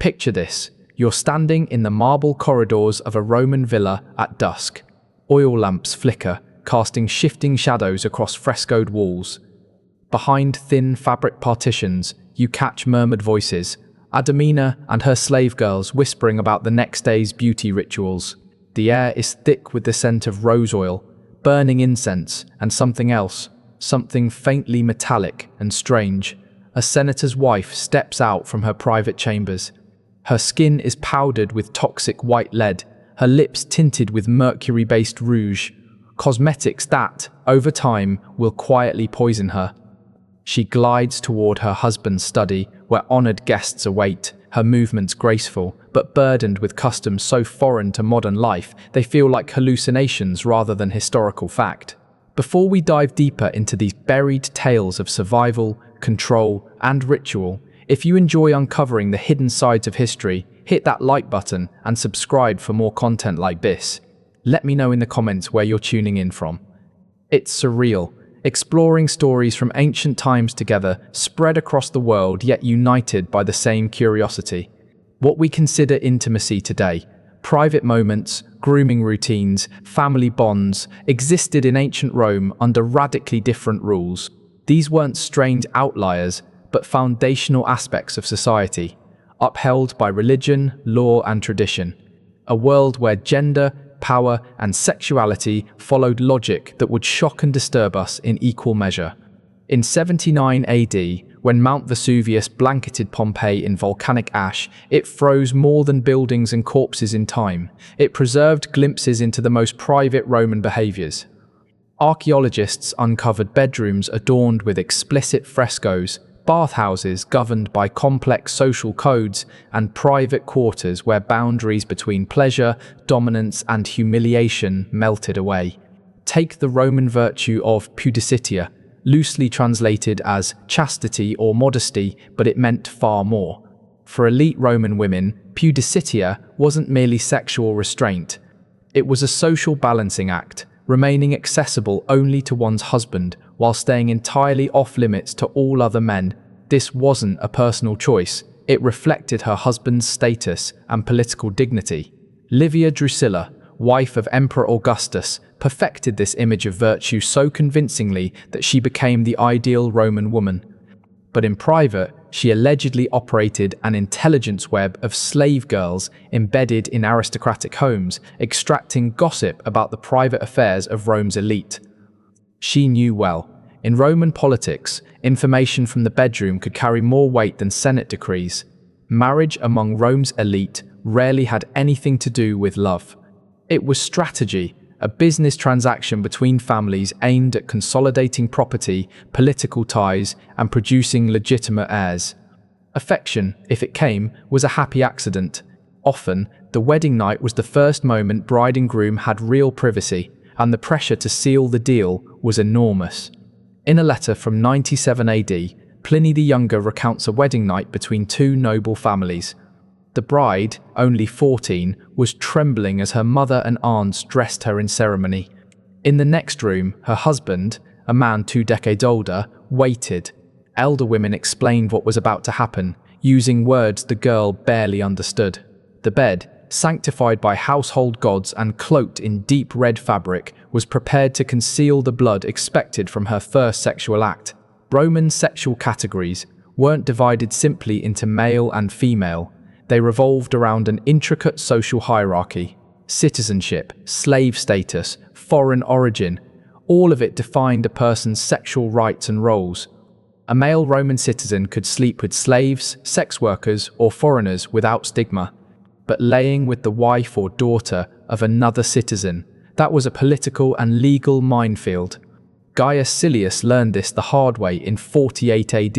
Picture this. You're standing in the marble corridors of a Roman villa at dusk. Oil lamps flicker, casting shifting shadows across frescoed walls. Behind thin fabric partitions, you catch murmured voices, Adamina and her slave girls whispering about the next day's beauty rituals. The air is thick with the scent of rose oil, burning incense, and something else, something faintly metallic and strange. A senator's wife steps out from her private chambers. Her skin is powdered with toxic white lead, her lips tinted with mercury-based rouge, cosmetics that, over time, will quietly poison her. She glides toward her husband's study, where honored guests await, her movements graceful, but burdened with customs so foreign to modern life, they feel like hallucinations rather than historical fact. Before we dive deeper into these buried tales of survival, control, and ritual, if you enjoy uncovering the hidden sides of history, hit that like button and subscribe for more content like this. Let me know in the comments where you're tuning in from. It's surreal, exploring stories from ancient times together, spread across the world yet united by the same curiosity. What we consider intimacy today, private moments, grooming routines, family bonds, existed in ancient Rome under radically different rules. These weren't strange outliers, but foundational aspects of society, upheld by religion, law, and tradition. A world where gender, power, and sexuality followed logic that would shock and disturb us in equal measure. In 79 AD, when Mount Vesuvius blanketed Pompeii in volcanic ash, it froze more than buildings and corpses in time. It preserved glimpses into the most private Roman behaviors. Archaeologists uncovered bedrooms adorned with explicit frescoes, bathhouses governed by complex social codes, and private quarters where boundaries between pleasure, dominance, and humiliation melted away. Take the Roman virtue of pudicitia, loosely translated as chastity or modesty, but it meant far more. For elite Roman women, pudicitia wasn't merely sexual restraint. It was a social balancing act, remaining accessible only to one's husband while staying entirely off-limits to all other men. This wasn't a personal choice, it reflected her husband's status and political dignity. Livia Drusilla, wife of Emperor Augustus, perfected this image of virtue so convincingly that she became the ideal Roman woman. But in private, she allegedly operated an intelligence web of slave girls embedded in aristocratic homes, extracting gossip about the private affairs of Rome's elite. She knew well. In Roman politics, information from the bedroom could carry more weight than Senate decrees. Marriage among Rome's elite rarely had anything to do with love. It was strategy, a business transaction between families aimed at consolidating property, political ties, and producing legitimate heirs. Affection, if it came, was a happy accident. Often, the wedding night was the first moment bride and groom had real privacy, and the pressure to seal the deal was enormous. In a letter from 97 AD, Pliny the Younger recounts a wedding night between two noble families. The bride, only 14, was trembling as her mother and aunts dressed her in ceremony. In the next room, her husband, a man 2 decades older, waited. Elder women explained what was about to happen, using words the girl barely understood. The bed, sanctified by household gods and cloaked in deep red fabric, was prepared to conceal the blood expected from her first sexual act. Roman sexual categories weren't divided simply into male and female. They revolved around an intricate social hierarchy. Citizenship, slave status, foreign origin, all of it defined a person's sexual rights and roles. A male Roman citizen could sleep with slaves, sex workers, or foreigners without stigma. But laying with the wife or daughter of another citizen, that was a political and legal minefield. Gaius Silius learned this the hard way in 48 AD,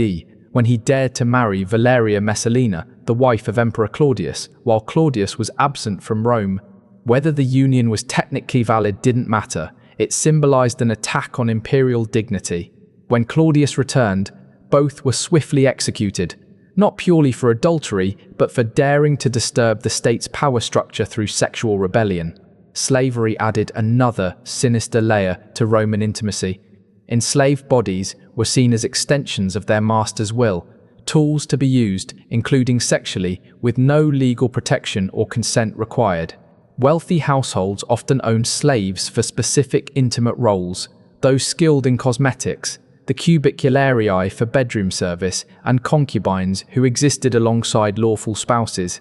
when he dared to marry Valeria Messalina, the wife of Emperor Claudius, while Claudius was absent from Rome. Whether the union was technically valid didn't matter. It symbolized an attack on imperial dignity. When Claudius returned, both were swiftly executed, not purely for adultery, but for daring to disturb the state's power structure through sexual rebellion. Slavery added another sinister layer to Roman intimacy. Enslaved bodies were seen as extensions of their master's will, tools to be used, including sexually, with no legal protection or consent required. Wealthy households often owned slaves for specific intimate roles, those skilled in cosmetics, the cubiculariae for bedroom service, and concubines who existed alongside lawful spouses.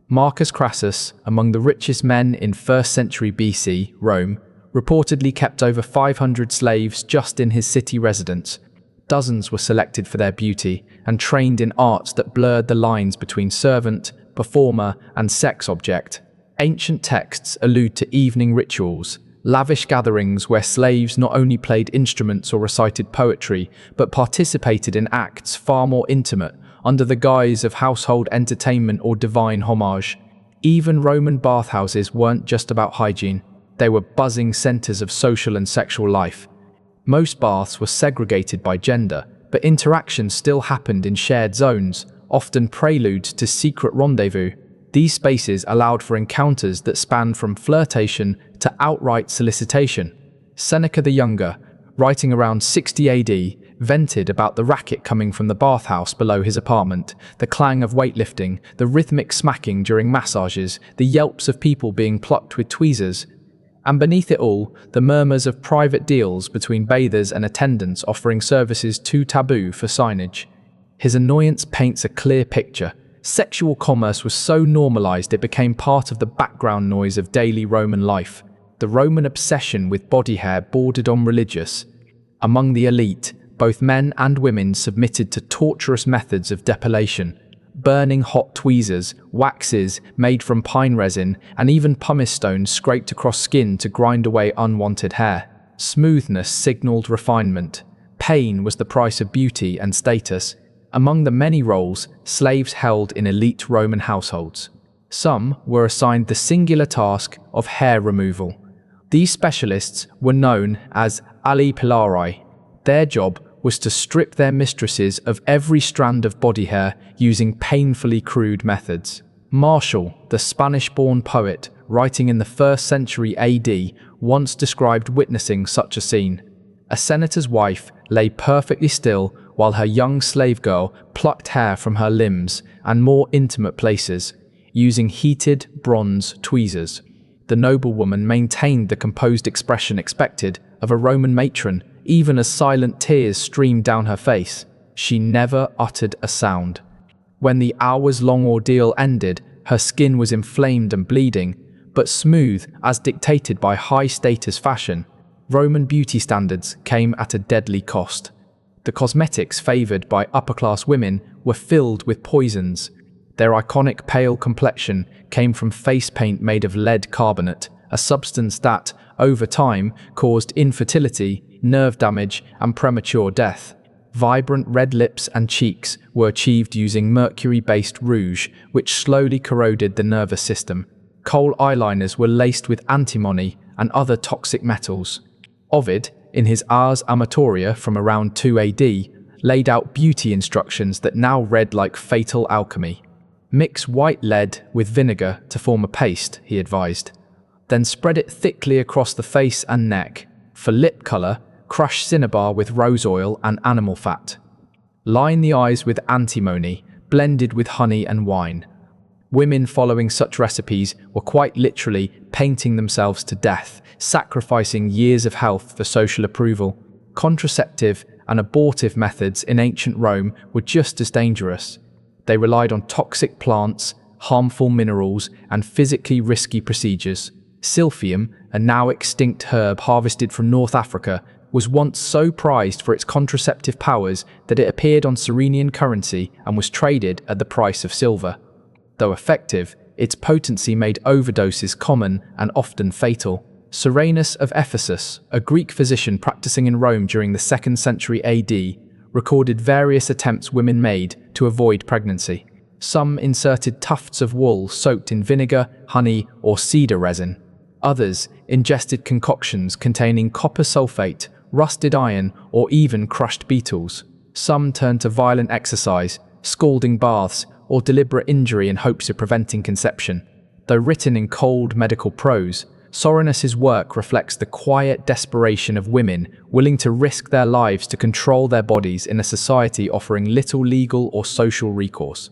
Marcus Crassus, among the richest men in 1st century BC, Rome, reportedly kept over 500 slaves just in his city residence. Dozens were selected for their beauty and trained in arts that blurred the lines between servant, performer, and sex object. Ancient texts allude to evening rituals, lavish gatherings where slaves not only played instruments or recited poetry, but participated in acts far more intimate, under the guise of household entertainment or divine homage. Even Roman bathhouses weren't just about hygiene. They were buzzing centers of social and sexual life. Most baths were segregated by gender, but interaction still happened in shared zones, often preludes to secret rendezvous. These spaces allowed for encounters that spanned from flirtation to outright solicitation. Seneca the Younger, writing around 60 AD, vented about the racket coming from the bathhouse below his apartment, the clang of weightlifting, the rhythmic smacking during massages, the yelps of people being plucked with tweezers. And beneath it all, the murmurs of private deals between bathers and attendants offering services too taboo for signage. His annoyance paints a clear picture. Sexual commerce was so normalized it became part of the background noise of daily Roman life. The Roman obsession with body hair bordered on religious. Among the elite, both men and women submitted to torturous methods of depilation. Burning hot tweezers, waxes made from pine resin, and even pumice stones scraped across skin to grind away unwanted hair. Smoothness signaled refinement. Pain was the price of beauty and status. Among the many roles slaves held in elite Roman households, some were assigned the singular task of hair removal. These specialists were known as allipilarii. Their job was to strip their mistresses of every strand of body hair using painfully crude methods. Martial, the Spanish-born poet, writing in the 1st century AD, once described witnessing such a scene. A senator's wife lay perfectly still while her young slave girl plucked hair from her limbs and more intimate places, using heated bronze tweezers. The noblewoman maintained the composed expression expected of a Roman matron, even as silent tears streamed down her face. She never uttered a sound. When the hours-long ordeal ended, her skin was inflamed and bleeding, but smooth as dictated by high-status fashion. Roman beauty standards came at a deadly cost. The cosmetics favored by upper-class women were filled with poisons. Their iconic pale complexion came from face paint made of lead carbonate, a substance that, over time, caused infertility, nerve damage, and premature death. Vibrant red lips and cheeks were achieved using mercury-based rouge, which slowly corroded the nervous system. Kohl eyeliners were laced with antimony and other toxic metals. Ovid, in his Ars Amatoria from around 2 AD, laid out beauty instructions that now read like fatal alchemy. Mix white lead with vinegar to form a paste, he advised. Then spread it thickly across the face and neck. For lip color, crush cinnabar with rose oil and animal fat. Line the eyes with antimony, blended with honey and wine. Women following such recipes were quite literally painting themselves to death, sacrificing years of health for social approval. Contraceptive and abortive methods in ancient Rome were just as dangerous. They relied on toxic plants, harmful minerals, and physically risky procedures. Silphium, a now extinct herb harvested from North Africa, was once so prized for its contraceptive powers that it appeared on Cyrenian currency and was traded at the price of silver. Though effective, its potency made overdoses common and often fatal. Cyrenus of Ephesus, a Greek physician practicing in Rome during the 2nd century AD, recorded various attempts women made to avoid pregnancy. Some inserted tufts of wool soaked in vinegar, honey, or cedar resin. Others ingested concoctions containing copper sulfate, rusted iron, or even crushed beetles. Some turned to violent exercise, scalding baths, or deliberate injury in hopes of preventing conception. Though written in cold medical prose, Soranus's work reflects the quiet desperation of women willing to risk their lives to control their bodies in a society offering little legal or social recourse.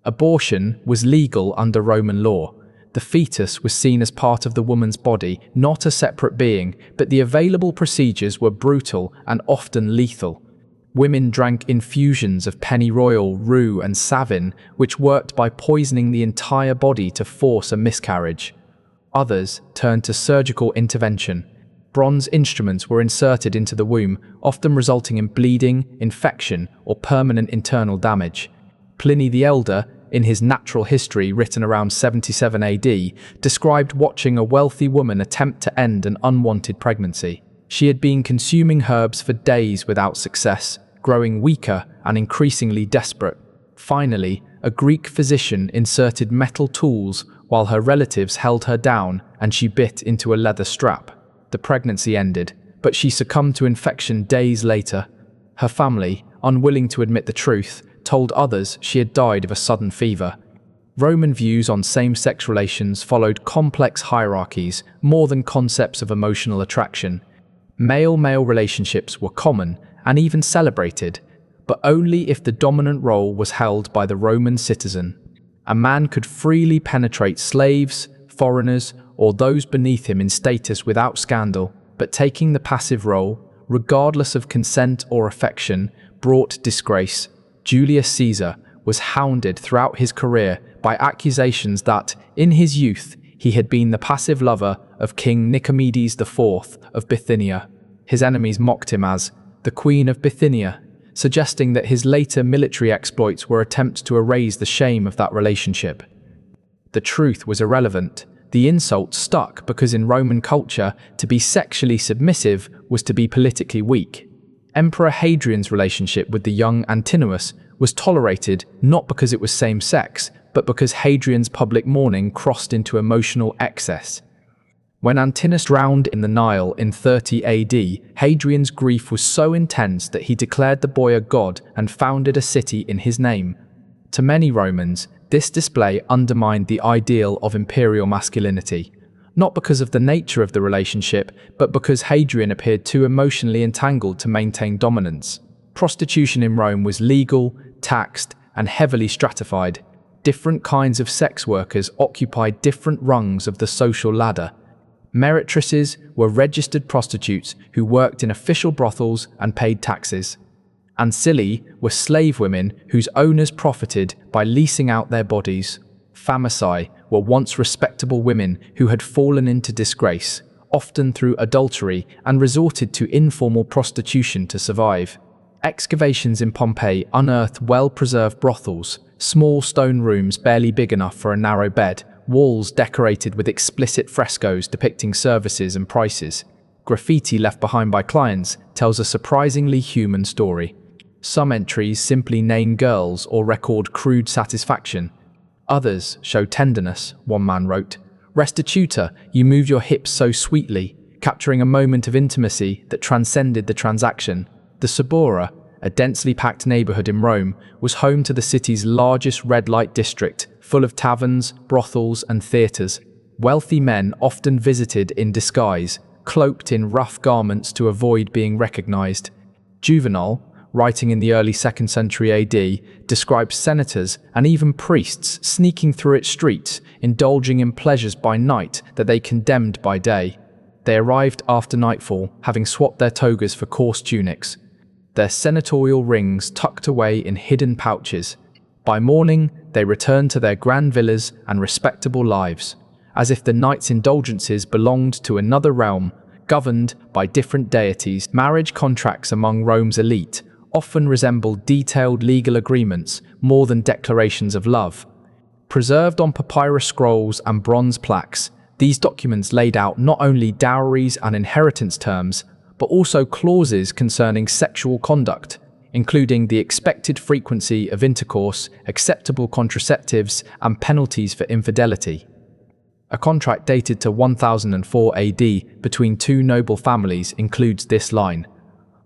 Abortion was legal under Roman law. The fetus was seen as part of the woman's body, not a separate being, but the available procedures were brutal and often lethal. Women drank infusions of pennyroyal, rue, and savin, which worked by poisoning the entire body to force a miscarriage. Others turned to surgical intervention. Bronze instruments were inserted into the womb, often resulting in bleeding, infection, or permanent internal damage. Pliny the Elder, in his Natural History written around 77 AD, described watching a wealthy woman attempt to end an unwanted pregnancy. She had been consuming herbs for days without success, growing weaker and increasingly desperate. Finally, a Greek physician inserted metal tools while her relatives held her down and she bit into a leather strap. The pregnancy ended, but she succumbed to infection days later. Her family, unwilling to admit the truth, told others she had died of a sudden fever. Roman views on same-sex relations followed complex hierarchies more than concepts of emotional attraction. Male-male relationships were common and even celebrated, but only if the dominant role was held by the Roman citizen. A man could freely penetrate slaves, foreigners, or those beneath him in status without scandal, but taking the passive role, regardless of consent or affection, brought disgrace. Julius Caesar was hounded throughout his career by accusations that, in his youth, he had been the passive lover of King Nicomedes IV of Bithynia. His enemies mocked him as the Queen of Bithynia, suggesting that his later military exploits were attempts to erase the shame of that relationship. The truth was irrelevant. The insult stuck because in Roman culture, to be sexually submissive was to be politically weak. Emperor Hadrian's relationship with the young Antinous was tolerated not because it was same-sex, but because Hadrian's public mourning crossed into emotional excess. When Antinous drowned in the Nile in 30 AD, Hadrian's grief was so intense that he declared the boy a god and founded a city in his name. To many Romans, this display undermined the ideal of imperial masculinity, not because of the nature of the relationship, but because Hadrian appeared too emotionally entangled to maintain dominance. Prostitution in Rome was legal, taxed, and heavily stratified. Different kinds of sex workers occupied different rungs of the social ladder. Meretresses were registered prostitutes who worked in official brothels and paid taxes. Ancillae were slave women whose owners profited by leasing out their bodies. Famaci were once respectable women who had fallen into disgrace, often through adultery, and resorted to informal prostitution to survive. Excavations in Pompeii unearthed well-preserved brothels, small stone rooms barely big enough for a narrow bed, walls decorated with explicit frescoes depicting services and prices. Graffiti left behind by clients tells a surprisingly human story. Some entries simply name girls or record crude satisfaction. Others show tenderness, one man wrote. "Restituta, you moved your hips so sweetly," capturing a moment of intimacy that transcended the transaction. The Suburra, a densely packed neighborhood in Rome, was home to the city's largest red light district, full of taverns, brothels, and theaters. Wealthy men often visited in disguise, cloaked in rough garments to avoid being recognized. Juvenal, writing in the early 2nd century AD, describes senators and even priests sneaking through its streets, indulging in pleasures by night that they condemned by day. They arrived after nightfall, having swapped their togas for coarse tunics, their senatorial rings tucked away in hidden pouches. By morning, they returned to their grand villas and respectable lives, as if the night's indulgences belonged to another realm, governed by different deities. Marriage contracts among Rome's elite often resembled detailed legal agreements more than declarations of love. Preserved on papyrus scrolls and bronze plaques, these documents laid out not only dowries and inheritance terms, but also clauses concerning sexual conduct, including the expected frequency of intercourse, acceptable contraceptives, and penalties for infidelity. A contract dated to 1004 AD between two noble families includes this line: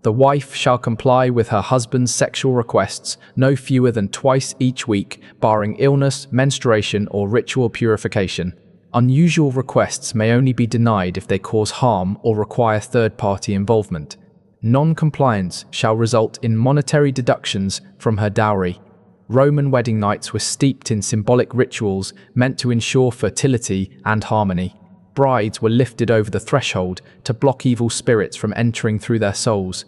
"The wife shall comply with her husband's sexual requests no fewer than twice each week, barring illness, menstruation, or ritual purification." Unusual requests may only be denied if they cause harm or require third-party involvement. Non-compliance shall result in monetary deductions from her dowry. Roman wedding nights were steeped in symbolic rituals meant to ensure fertility and harmony. Brides were lifted over the threshold to block evil spirits from entering through their souls.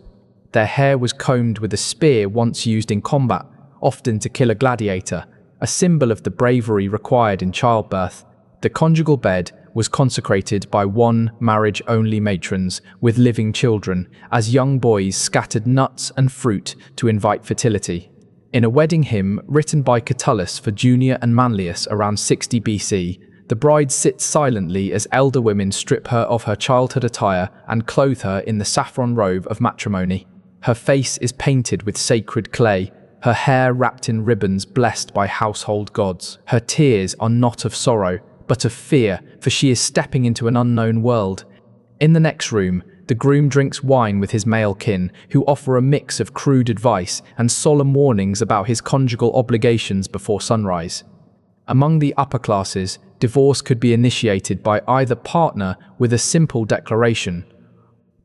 Their hair was combed with a spear once used in combat, often to kill a gladiator, a symbol of the bravery required in childbirth. The conjugal bed was consecrated by one marriage-only matrons with living children, as young boys scattered nuts and fruit to invite fertility. In a wedding hymn written by Catullus for Junia and Manlius around 60 BC, the bride sits silently as elder women strip her of her childhood attire and clothe her in the saffron robe of matrimony. Her face is painted with sacred clay, her hair wrapped in ribbons blessed by household gods. Her tears are not of sorrow, but of fear, for she is stepping into an unknown world. In the next room, the groom drinks wine with his male kin, who offer a mix of crude advice and solemn warnings about his conjugal obligations before sunrise. Among the upper classes, divorce could be initiated by either partner with a simple declaration.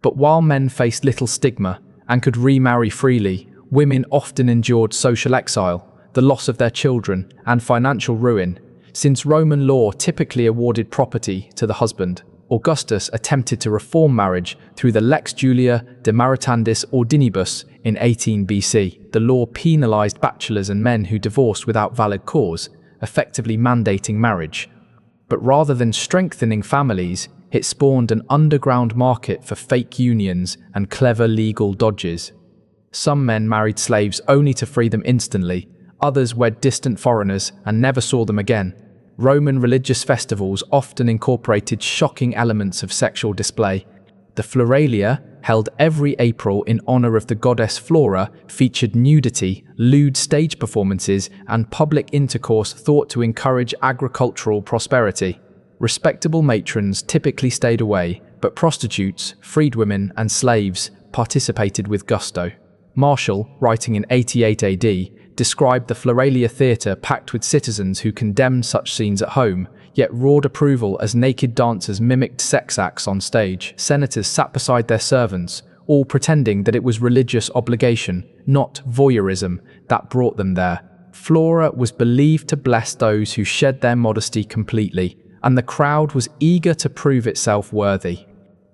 But while men faced little stigma and could remarry freely, women often endured social exile, the loss of their children, and financial ruin. Since Roman law typically awarded property to the husband, Augustus attempted to reform marriage through the Lex Julia de Maritandis Ordinibus in 18 BC. The law penalized bachelors and men who divorced without valid cause, effectively mandating marriage. But rather than strengthening families, it spawned an underground market for fake unions and clever legal dodges. Some men married slaves only to free them instantly, others wed distant foreigners and never saw them again. Roman religious festivals often incorporated shocking elements of sexual display. The Floralia, held every April in honor of the goddess Flora, featured nudity, lewd stage performances, and public intercourse thought to encourage agricultural prosperity. Respectable matrons typically stayed away, but prostitutes, freedwomen, and slaves participated with gusto. Martial, writing in 88 AD, described the Floralia theatre packed with citizens who condemned such scenes at home, yet roared approval as naked dancers mimicked sex acts on stage. Senators sat beside their servants, all pretending that it was religious obligation, not voyeurism, that brought them there. Flora was believed to bless those who shed their modesty completely, and the crowd was eager to prove itself worthy.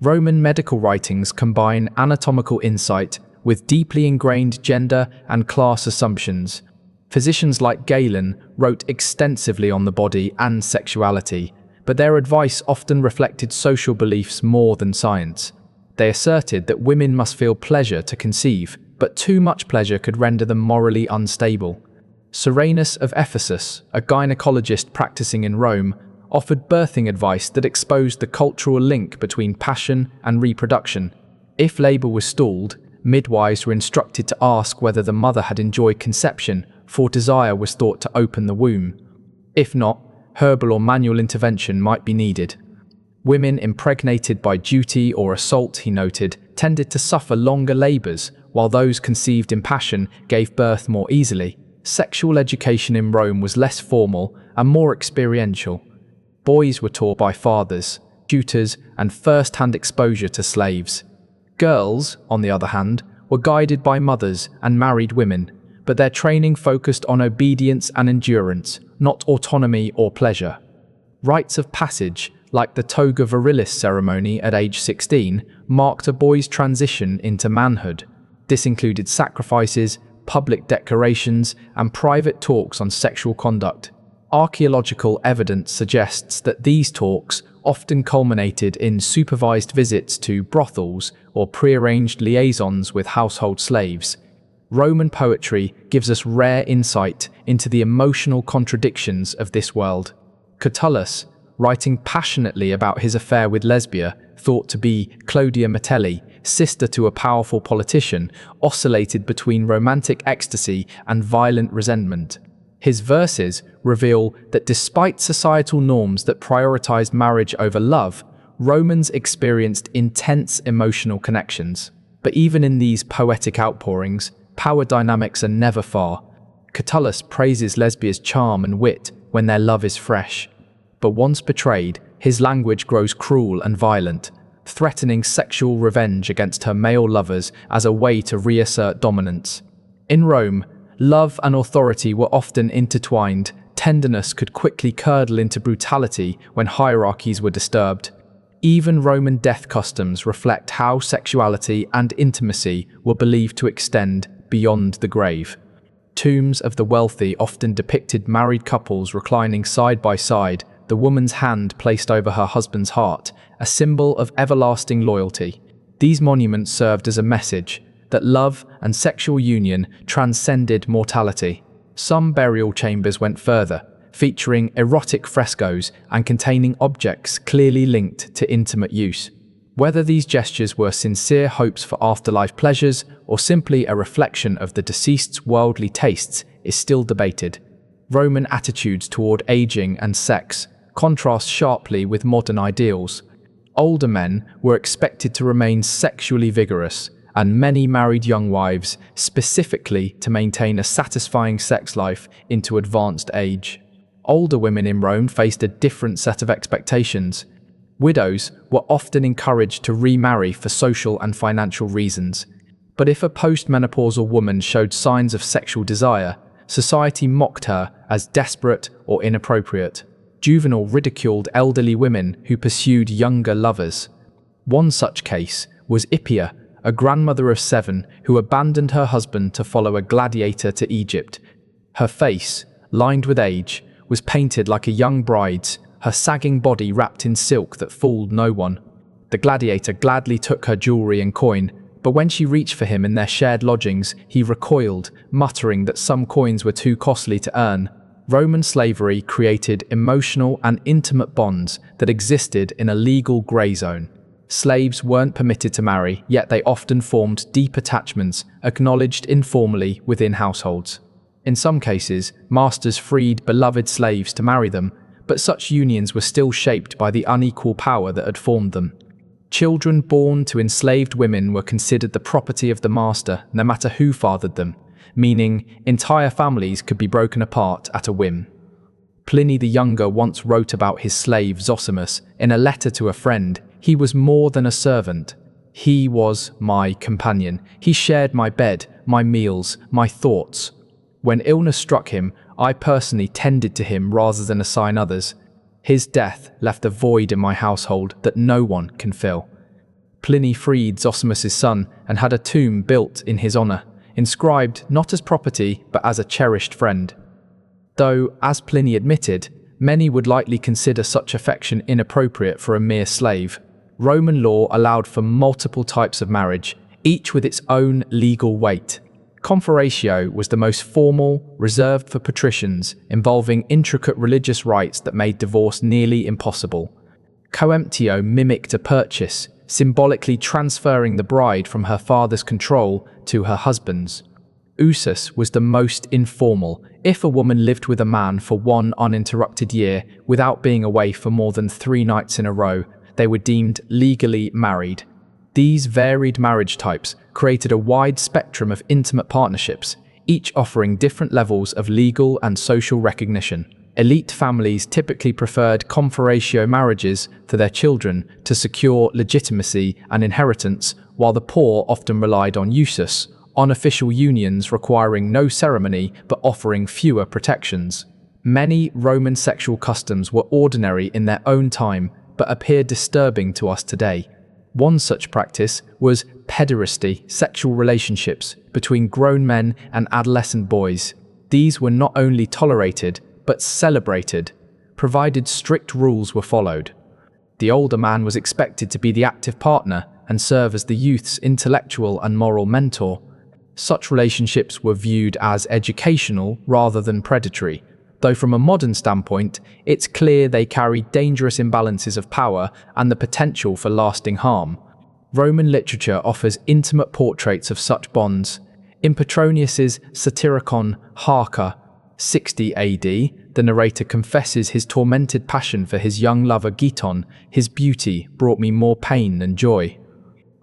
Roman medical writings combine anatomical insight with deeply ingrained gender and class assumptions. Physicians like Galen wrote extensively on the body and sexuality, but their advice often reflected social beliefs more than science. They asserted that women must feel pleasure to conceive, but too much pleasure could render them morally unstable. Cyrenus of Ephesus, a gynecologist practicing in Rome, offered birthing advice that exposed the cultural link between passion and reproduction. If labor was stalled, midwives were instructed to ask whether the mother had enjoyed conception, for desire was thought to open the womb. If not, herbal or manual intervention might be needed. Women impregnated by duty or assault, he noted, tended to suffer longer labors, while those conceived in passion gave birth more easily. Sexual education in Rome was less formal and more experiential. Boys were taught by fathers, tutors, and first-hand exposure to slaves. Girls, on the other hand, were guided by mothers and married women, but their training focused on obedience and endurance, not autonomy or pleasure. Rites of passage, like the toga virilis ceremony at age 16, marked a boy's transition into manhood. This included sacrifices, public declarations, and private talks on sexual conduct. Archaeological evidence suggests that these talks often culminated in supervised visits to brothels or prearranged liaisons with household slaves. Roman poetry gives us rare insight into the emotional contradictions of this world. Catullus, writing passionately about his affair with Lesbia, thought to be Clodia Metelli, sister to a powerful politician, oscillated between romantic ecstasy and violent resentment. His verses reveal that despite societal norms that prioritized marriage over love, Romans experienced intense emotional connections. But even in these poetic outpourings, power dynamics are never far. Catullus praises Lesbia's charm and wit when their love is fresh. But once betrayed, his language grows cruel and violent, threatening sexual revenge against her male lovers as a way to reassert dominance. In Rome, love and authority were often intertwined. Tenderness could quickly curdle into brutality when hierarchies were disturbed. Even Roman death customs reflect how sexuality and intimacy were believed to extend beyond the grave. Tombs of the wealthy often depicted married couples reclining side by side, the woman's hand placed over her husband's heart, a symbol of everlasting loyalty. These monuments served as a message that love and sexual union transcended mortality. Some burial chambers went further, featuring erotic frescoes and containing objects clearly linked to intimate use. Whether these gestures were sincere hopes for afterlife pleasures or simply a reflection of the deceased's worldly tastes is still debated. Roman attitudes toward aging and sex contrast sharply with modern ideals. Older men were expected to remain sexually vigorous, and many married young wives specifically to maintain a satisfying sex life into advanced age. Older women in Rome faced a different set of expectations. Widows were often encouraged to remarry for social and financial reasons. But if a postmenopausal woman showed signs of sexual desire, society mocked her as desperate or inappropriate. Juvenal ridiculed elderly women who pursued younger lovers. One such case was Ippia, a grandmother of 7 who abandoned her husband to follow a gladiator to Egypt. Her face, lined with age, was painted like a young bride's, her sagging body wrapped in silk that fooled no one. The gladiator gladly took her jewelry and coin, but when she reached for him in their shared lodgings, he recoiled, muttering that some coins were too costly to earn. Roman slavery created emotional and intimate bonds that existed in a legal grey zone. Slaves weren't permitted to marry, yet they often formed deep attachments, acknowledged informally within households. In some cases, masters freed beloved slaves to marry them, but such unions were still shaped by the unequal power that had formed them. Children born to enslaved women were considered the property of the master, no matter who fathered them, meaning entire families could be broken apart at a whim. Pliny the Younger once wrote about his slave Zosimus in a letter to a friend. He was more than a servant. He was my companion. He shared my bed, my meals, my thoughts. When illness struck him, I personally tended to him rather than assign others. His death left a void in my household that no one can fill. Pliny freed Zosimus's son and had a tomb built in his honor, inscribed not as property but as a cherished friend. Though, as Pliny admitted, many would likely consider such affection inappropriate for a mere slave. Roman law allowed for multiple types of marriage, each with its own legal weight. Conferatio was the most formal, reserved for patricians, involving intricate religious rites that made divorce nearly impossible. Coemptio mimicked a purchase, symbolically transferring the bride from her father's control to her husband's. Usus was the most informal. If a woman lived with a man for one uninterrupted year without being away for more than 3 nights in a row, they were deemed legally married. These varied marriage types created a wide spectrum of intimate partnerships, each offering different levels of legal and social recognition. Elite families typically preferred conferatio marriages for their children to secure legitimacy and inheritance, while the poor often relied on usus, unofficial unions requiring no ceremony but offering fewer protections. Many Roman sexual customs were ordinary in their own time but appear disturbing to us today. One such practice was pederasty, sexual relationships between grown men and adolescent boys. These were not only tolerated but celebrated, provided strict rules were followed. The older man was expected to be the active partner and serve as the youth's intellectual and moral mentor. Such relationships were viewed as educational rather than predatory, though from a modern standpoint, it's clear they carried dangerous imbalances of power and the potential for lasting harm. Roman literature offers intimate portraits of such bonds. In Petronius's Satyricon Harca, 60 AD, the narrator confesses his tormented passion for his young lover Giton. His beauty brought me more pain than joy.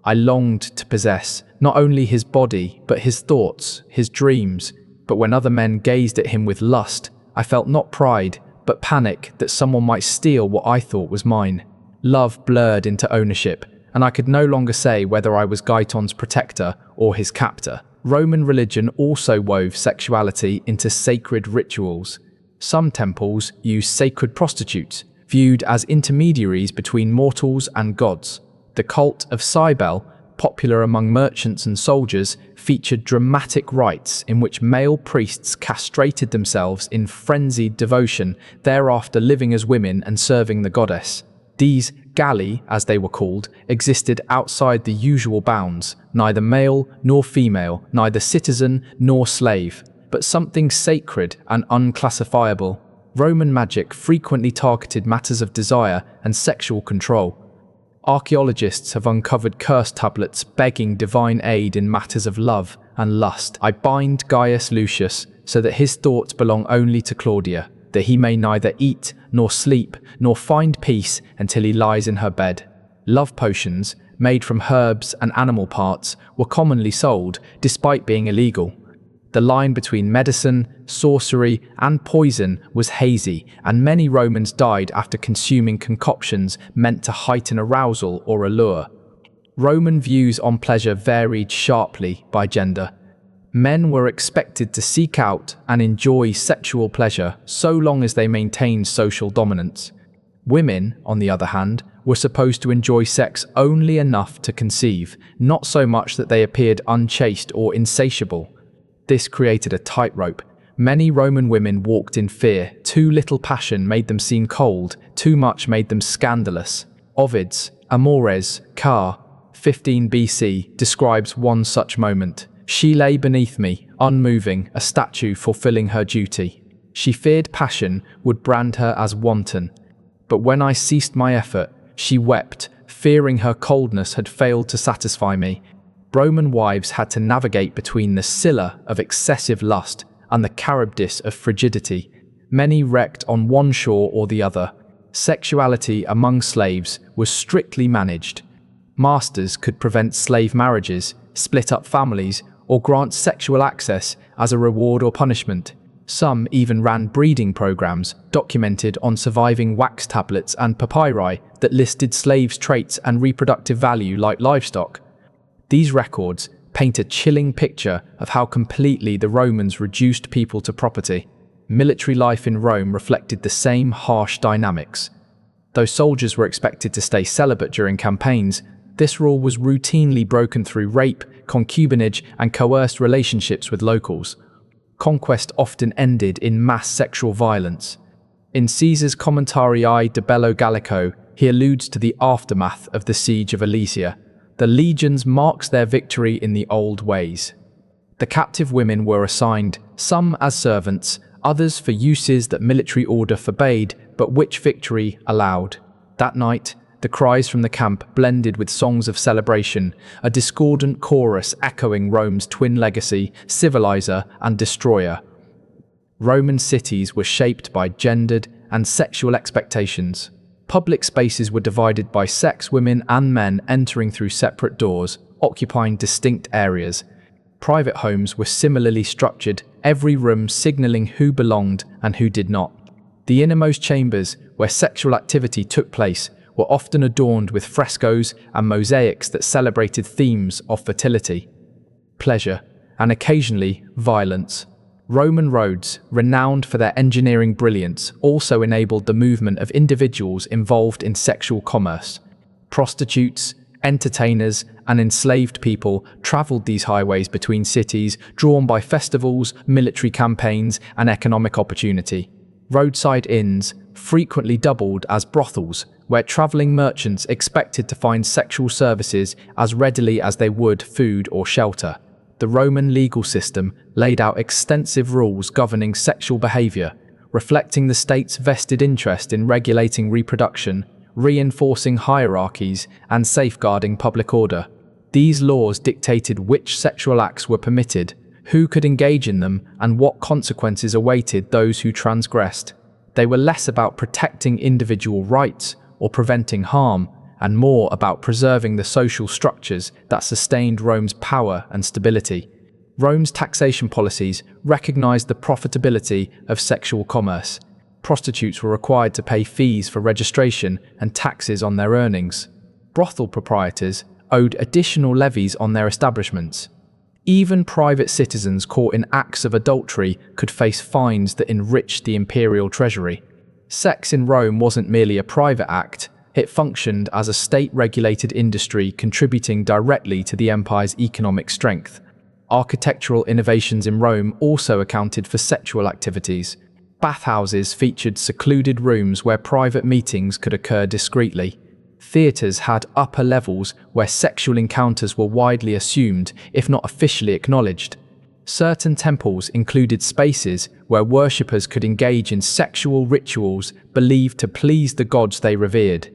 I longed to possess not only his body, but his thoughts, his dreams. But when other men gazed at him with lust, I felt not pride, but panic that someone might steal what I thought was mine. Love blurred into ownership, and I could no longer say whether I was Gaiton's protector or his captor. Roman religion also wove sexuality into sacred rituals. Some temples used sacred prostitutes, viewed as intermediaries between mortals and gods. The cult of Cybele, popular among merchants and soldiers, featured dramatic rites in which male priests castrated themselves in frenzied devotion, thereafter living as women and serving the goddess. These Galli, as they were called, existed outside the usual bounds, neither male nor female, neither citizen nor slave, but something sacred and unclassifiable. Roman magic frequently targeted matters of desire and sexual control. Archaeologists have uncovered curse tablets begging divine aid in matters of love and lust. I bind Gaius Lucius so that his thoughts belong only to Claudia, that he may neither eat nor sleep nor find peace until he lies in her bed. Love potions, made from herbs and animal parts, were commonly sold, despite being illegal. The line between medicine, sorcery, and poison was hazy, and many Romans died after consuming concoctions meant to heighten arousal or allure. Roman views on pleasure varied sharply by gender. Men were expected to seek out and enjoy sexual pleasure so long as they maintained social dominance. Women, on the other hand, were supposed to enjoy sex only enough to conceive, not so much that they appeared unchaste or insatiable. This created a tightrope. Many Roman women walked in fear. Too little passion made them seem cold, too much made them scandalous. Ovid's Amores, Car, 15 BC, describes one such moment. She lay beneath me, unmoving, a statue fulfilling her duty. She feared passion would brand her as wanton. But when I ceased my effort, she wept, fearing her coldness had failed to satisfy me. Roman wives had to navigate between the Scylla of excessive lust and the Charybdis of frigidity. Many wrecked on one shore or the other. Sexuality among slaves was strictly managed. Masters could prevent slave marriages, split up families, or grant sexual access as a reward or punishment. Some even ran breeding programs documented on surviving wax tablets and papyri that listed slaves' traits and reproductive value like livestock. These records paint a chilling picture of how completely the Romans reduced people to property. Military life in Rome reflected the same harsh dynamics. Though soldiers were expected to stay celibate during campaigns, this rule was routinely broken through rape, concubinage, and coerced relationships with locals. Conquest often ended in mass sexual violence. In Caesar's Commentarii de Bello Gallico, he alludes to the aftermath of the siege of Alesia. The legions marks their victory in the old ways. The captive women were assigned, some as servants, others for uses that military order forbade, but which victory allowed. That night, the cries from the camp blended with songs of celebration, a discordant chorus echoing Rome's twin legacy, civilizer and destroyer. Roman cities were shaped by gendered and sexual expectations. Public spaces were divided by sex, women and men entering through separate doors, occupying distinct areas. Private homes were similarly structured, every room signaling who belonged and who did not. The innermost chambers, where sexual activity took place, were often adorned with frescoes and mosaics that celebrated themes of fertility, pleasure, and occasionally violence. Roman roads, renowned for their engineering brilliance, also enabled the movement of individuals involved in sexual commerce. Prostitutes, entertainers, and enslaved people traveled these highways between cities, drawn by festivals, military campaigns, and economic opportunity. Roadside inns frequently doubled as brothels, where traveling merchants expected to find sexual services as readily as they would food or shelter. The Roman legal system laid out extensive rules governing sexual behavior, reflecting the state's vested interest in regulating reproduction, reinforcing hierarchies, and safeguarding public order. These laws dictated which sexual acts were permitted, who could engage in them, and what consequences awaited those who transgressed. They were less about protecting individual rights or preventing harm, and more about preserving the social structures that sustained Rome's power and stability. Rome's taxation policies recognized the profitability of sexual commerce. prostitutes were required to pay fees for registration and taxes on their earnings. Brothel proprietors owed additional levies on their establishments. Even private citizens caught in acts of adultery could face fines that enriched the imperial treasury. Sex in Rome wasn't merely a private act, it functioned as a state-regulated industry contributing directly to the empire's economic strength. Architectural innovations in Rome also accounted for sexual activities. Bathhouses featured secluded rooms where private meetings could occur discreetly. Theatres had upper levels where sexual encounters were widely assumed, if not officially acknowledged. Certain temples included spaces where worshippers could engage in sexual rituals believed to please the gods they revered.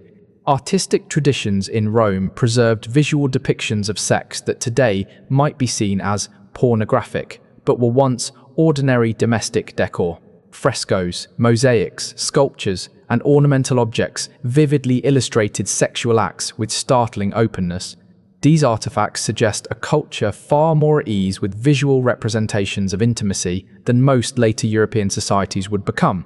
Artistic traditions in Rome preserved visual depictions of sex that today might be seen as pornographic, but were once ordinary domestic decor. Frescoes, mosaics, sculptures, and ornamental objects vividly illustrated sexual acts with startling openness. These artifacts suggest a culture far more at ease with visual representations of intimacy than most later European societies would become.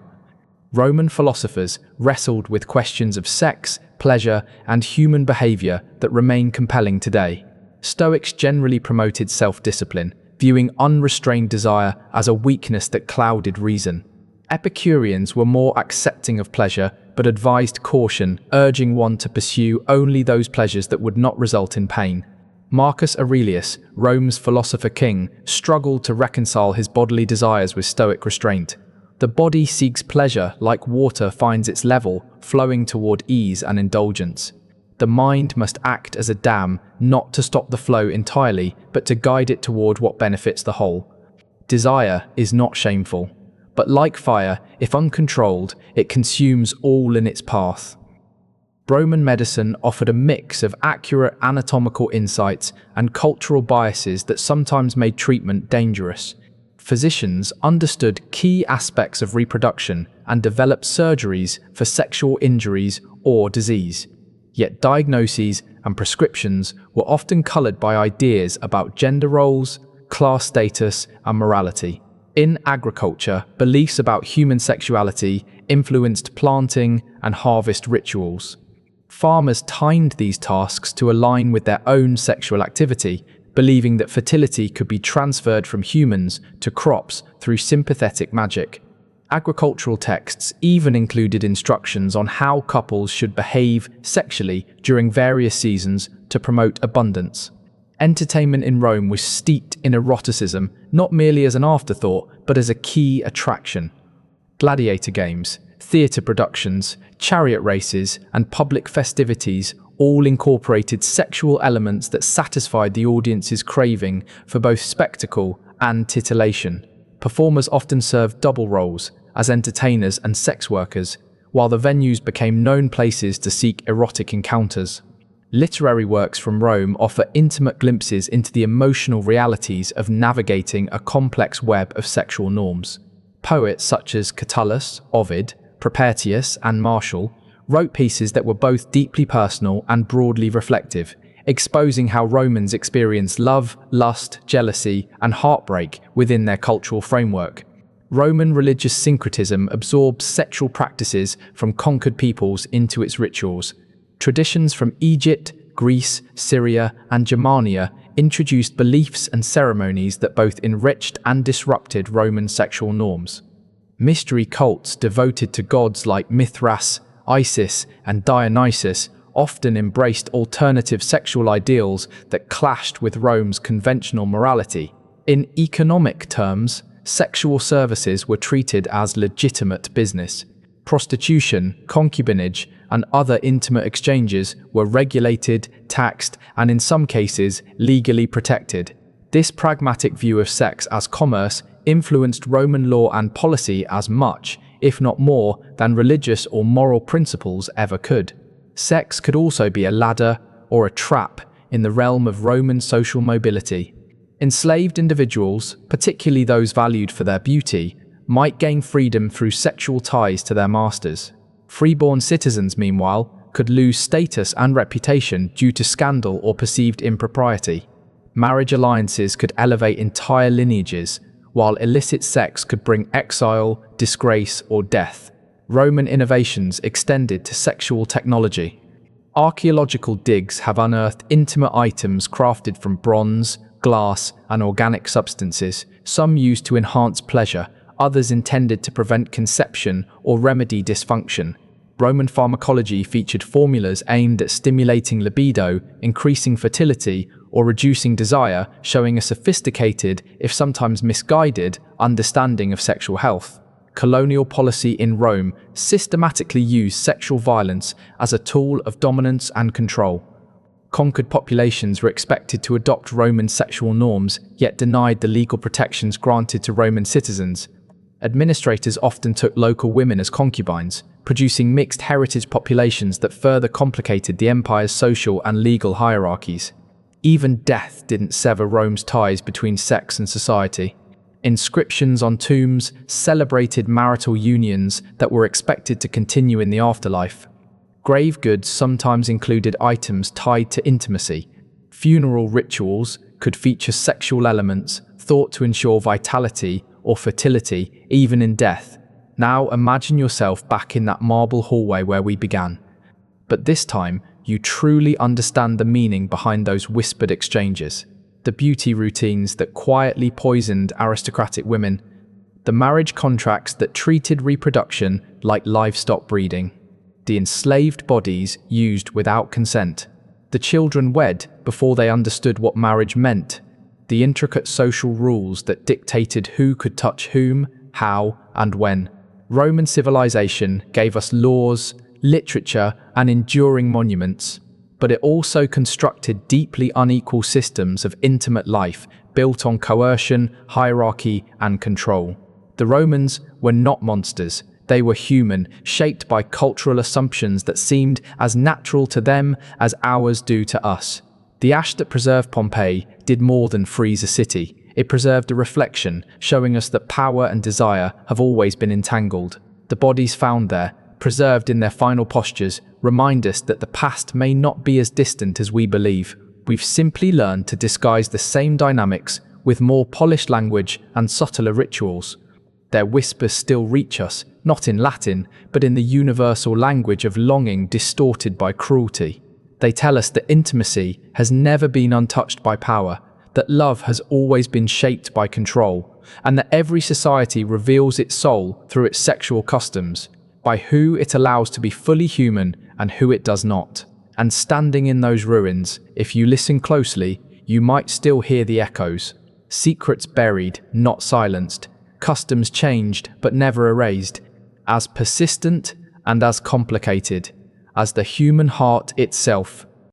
Roman philosophers wrestled with questions of sex, pleasure, and human behavior that remain compelling today. Stoics generally promoted self-discipline, viewing unrestrained desire as a weakness that clouded reason. Epicureans were more accepting of pleasure, but advised caution, urging one to pursue only those pleasures that would not result in pain. Marcus Aurelius, Rome's philosopher king, struggled to reconcile his bodily desires with Stoic restraint. The body seeks pleasure like water finds its level, flowing toward ease and indulgence. The mind must act as a dam, not to stop the flow entirely, but to guide it toward what benefits the whole. Desire is not shameful, but like fire, if uncontrolled, it consumes all in its path. Roman medicine offered a mix of accurate anatomical insights and cultural biases that sometimes made treatment dangerous. Physicians understood key aspects of reproduction and developed surgeries for sexual injuries or disease. Yet diagnoses and prescriptions were often colored by ideas about gender roles, class status, and morality. In agriculture, beliefs about human sexuality influenced planting and harvest rituals. Farmers timed these tasks to align with their own sexual activity, believing that fertility could be transferred from humans to crops through sympathetic magic. Agricultural texts even included instructions on how couples should behave sexually during various seasons to promote abundance. Entertainment in Rome was steeped in eroticism, not merely as an afterthought, but as a key attraction. Gladiator games, theatre productions, chariot races, and public festivities all incorporated sexual elements that satisfied the audience's craving for both spectacle and titillation. Performers often served double roles, as entertainers and sex workers, while the venues became known places to seek erotic encounters. Literary works from Rome offer intimate glimpses into the emotional realities of navigating a complex web of sexual norms. Poets such as Catullus, Ovid, Propertius, and Martial wrote pieces that were both deeply personal and broadly reflective, exposing how Romans experienced love, lust, jealousy, and heartbreak within their cultural framework. Roman religious syncretism absorbed sexual practices from conquered peoples into its rituals. Traditions from Egypt, Greece, Syria, and Germania introduced beliefs and ceremonies that both enriched and disrupted Roman sexual norms. Mystery cults devoted to gods like Mithras, Isis, and Dionysus often embraced alternative sexual ideals that clashed with Rome's conventional morality. In economic terms, sexual services were treated as legitimate business. Prostitution, concubinage, and other intimate exchanges were regulated, taxed, and in some cases, legally protected. This pragmatic view of sex as commerce influenced Roman law and policy as much, if not more, than religious or moral principles ever could. Sex could also be a ladder or a trap in the realm of Roman social mobility. Enslaved individuals, particularly those valued for their beauty, might gain freedom through sexual ties to their masters. Freeborn citizens, meanwhile, could lose status and reputation due to scandal or perceived impropriety. Marriage alliances could elevate entire lineages, while illicit sex could bring exile, disgrace, or death. Roman innovations extended to sexual technology. Archaeological digs have unearthed intimate items crafted from bronze, glass, and organic substances, some used to enhance pleasure, others intended to prevent conception or remedy dysfunction. Roman pharmacology featured formulas aimed at stimulating libido, increasing fertility, or reducing desire, showing a sophisticated, if sometimes misguided, understanding of sexual health. Colonial policy in Rome systematically used sexual violence as a tool of dominance and control. Conquered populations were expected to adopt Roman sexual norms, yet denied the legal protections granted to Roman citizens. Administrators often took local women as concubines, producing mixed heritage populations that further complicated the empire's social and legal hierarchies. Even death didn't sever Rome's ties between sex and society. Inscriptions on tombs celebrated marital unions that were expected to continue in the afterlife. Grave goods sometimes included items tied to intimacy. Funeral rituals could feature sexual elements thought to ensure vitality or fertility, even in death. Now imagine yourself back in that marble hallway where we began. But this time, you truly understand the meaning behind those whispered exchanges. The beauty routines that quietly poisoned aristocratic women. The marriage contracts that treated reproduction like livestock breeding. The enslaved bodies used without consent. The children wed before they understood what marriage meant. The intricate social rules that dictated who could touch whom, how, and when. Roman civilization gave us laws, literature, and enduring monuments, but it also constructed deeply unequal systems of intimate life built on coercion, hierarchy, and control. The Romans were not monsters. They were human, shaped by cultural assumptions that seemed as natural to them as ours do to us. The ash that preserved Pompeii did more than freeze a city. It preserved a reflection, showing us that power and desire have always been entangled. The bodies found there, preserved in their final postures, remind us that the past may not be as distant as we believe. We've simply learned to disguise the same dynamics with more polished language and subtler rituals. Their whispers still reach us, not in Latin, but in the universal language of longing distorted by cruelty. They tell us that intimacy has never been untouched by power, that love has always been shaped by control, and that every society reveals its soul through its sexual customs, by who it allows to be fully human and who it does not. And standing in those ruins, if you listen closely, you might still hear the echoes. Secrets buried, not silenced. Customs changed, but never erased. As persistent and as complicated as the human heart itself.